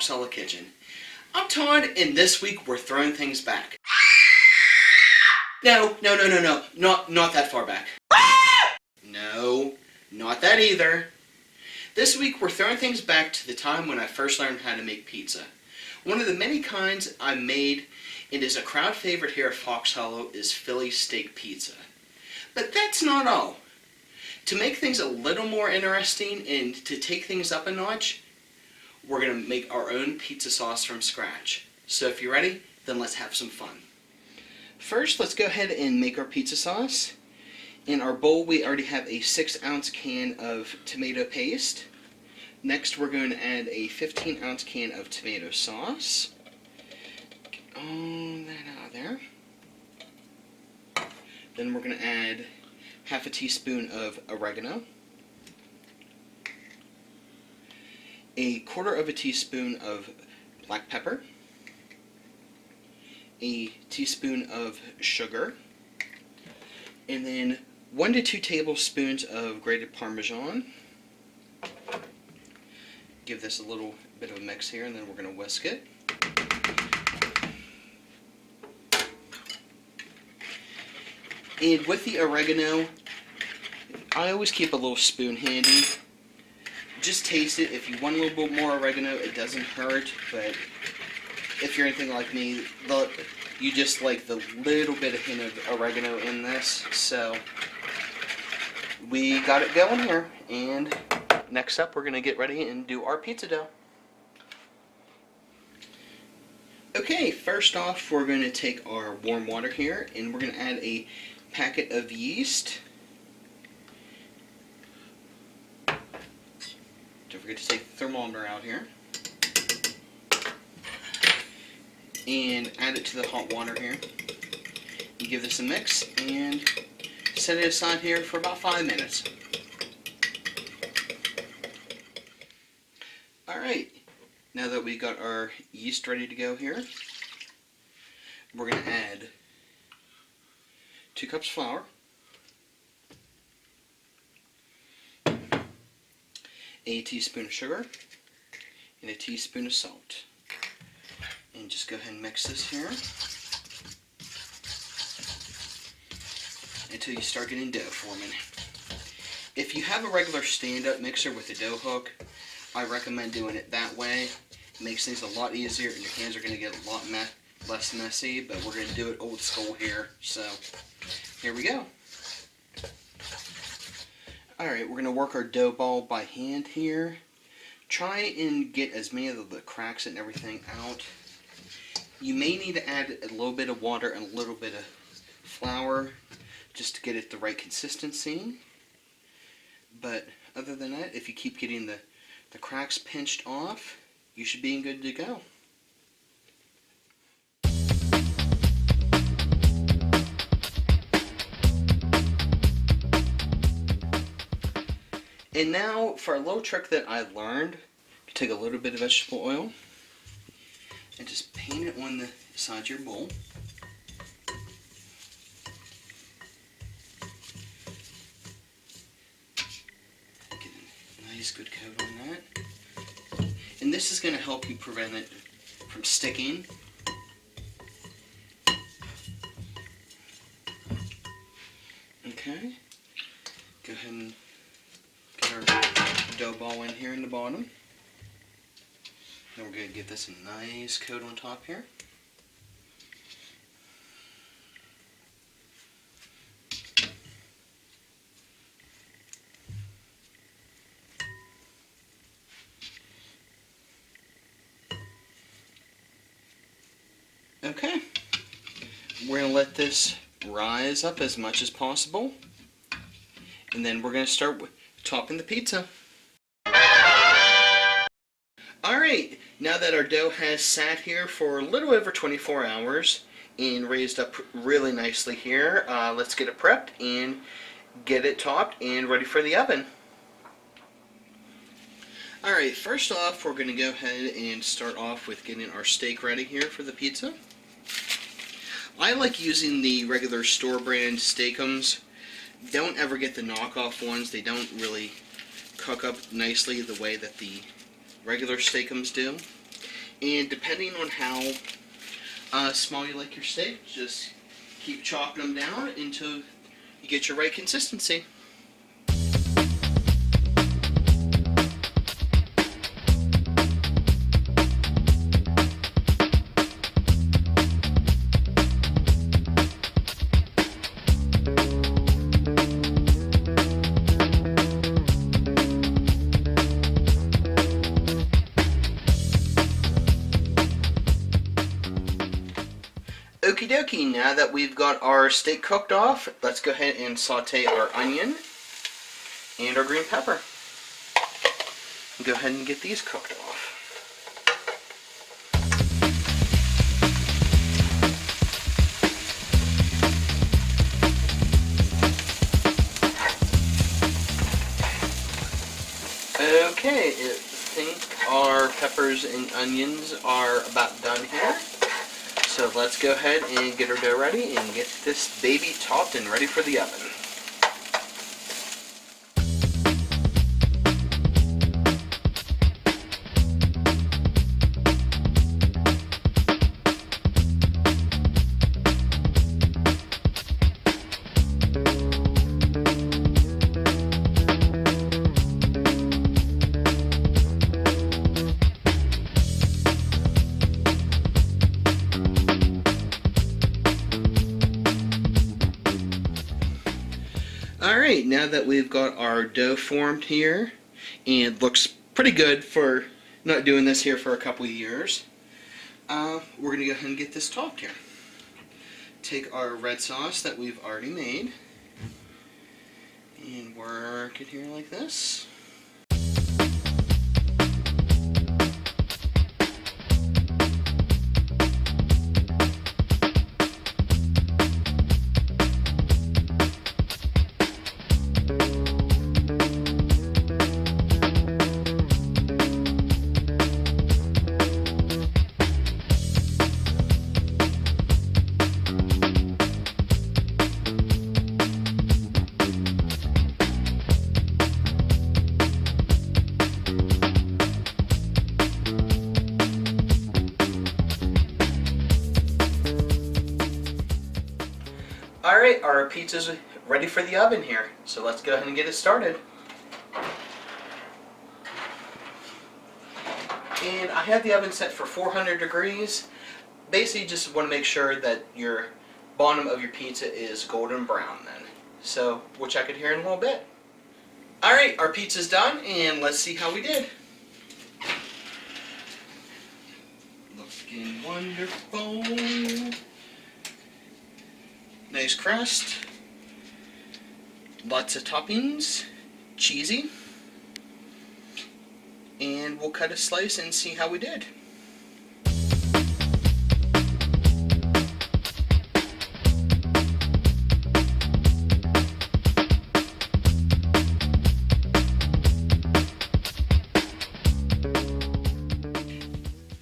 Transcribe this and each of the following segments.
Fox Hallow Kitchen. I'm Todd, and this week we're throwing things back. No, not that far back. No, not that either. This week we're throwing things back to the time when I first learned how to make pizza. One of the many kinds I made, and is a crowd favorite here at Fox Hallow, is Philly steak pizza. But that's not all. To make things a little more interesting and to take things up a notch, we're going to make our own pizza sauce from scratch. So if you're ready, then let's have some fun. First, let's go ahead and make our pizza sauce. In our bowl, we already have a 6-ounce can of tomato paste. Next, we're going to add a 15-ounce can of tomato sauce. Get all that out of there. Then we're going to add half a teaspoon of oregano, a quarter of a teaspoon of black pepper, a teaspoon of sugar, and then 1 to 2 tablespoons of grated parmesan. Give this a little bit of a mix here, and then we're going to whisk it. And with the oregano, I always keep a little spoon handy. Just taste it. If you want a little bit more oregano, it doesn't hurt, but if you're anything like me, you just like the little bit of hint of oregano in this. So we got it going here, and next up we're going to get ready and do our pizza dough. Okay, first off we're going to take our warm water here, and we're going to add a packet of yeast. Don't forget to take the thermometer out here. And add it to the hot water here. You give this a mix and set it aside here for about 5 minutes. Alright, now that we got our yeast ready to go here, we're going to add 2 cups of flour, a teaspoon of sugar, and a teaspoon of salt. And just go ahead and mix this here until you start getting dough forming. If you have a regular stand-up mixer with a dough hook, I recommend doing it that way. It makes things a lot easier, and your hands are going to get a lot less messy, but we're going to do it old school here. So here we go. Alright, we're going to work our dough ball by hand here. Try and get as many of the cracks and everything out. You may need to add a little bit of water and a little bit of flour just to get it the right consistency. But other than that, if you keep getting the cracks pinched off, you should be good to go. And now for a little trick that I learned, you take a little bit of vegetable oil and just paint it on the side of your bowl. Get a nice good coat on that. And this is going to help you prevent it from sticking. Okay. Go ahead and get our dough ball in here in the bottom. Then we're going to give this a nice coat on top here. Okay. We're going to let this rise up as much as possible. And then we're going to start topping the pizza. Alright, now that our dough has sat here for a little over 24 hours and raised up really nicely here, let's get it prepped and get it topped and ready for the oven. Alright, first off we're going to go ahead and start off with getting our steak ready here for the pizza. I like using the regular store brand steakums. Don't ever get the knockoff ones. They don't really cook up nicely the way that the regular steakums do. And depending on how small you like your steak, just keep chopping them down until you get your right consistency. Okie dokie, now that we've got our steak cooked off, let's go ahead and saute our onion and our green pepper. Go ahead and get these cooked off. Okay, I think our peppers and onions are about done here. So let's go ahead and get our dough ready and get this baby topped and ready for the oven. Alright, now that we've got our dough formed here, and looks pretty good for not doing this here for a couple of years, we're going to go ahead and get this topped here. Take our red sauce that we've already made, and work it here like this. Alright, our pizza's ready for the oven here, so let's go ahead and get it started. And I have the oven set for 400 degrees. Basically just want to make sure that your bottom of your pizza is golden brown then. So we'll check it here in a little bit. Alright, our pizza's done, and let's see how we did. Looking wonderful. Nice crust, lots of toppings, cheesy, and we'll cut a slice and see how we did.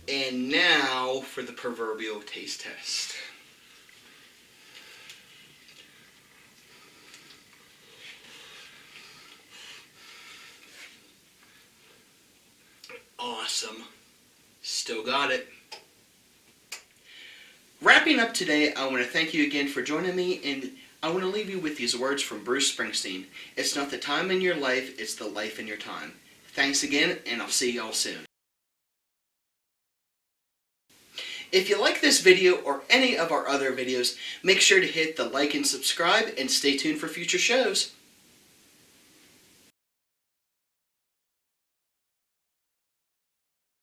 And now for the proverbial taste test. Awesome. Still got it. Wrapping up today, I want to thank you again for joining me, and I want to leave you with these words from Bruce Springsteen. It's not the time in your life, it's the life in your time. Thanks again, and I'll see y'all soon. If you like this video or any of our other videos, make sure to hit the like and subscribe, and stay tuned for future shows.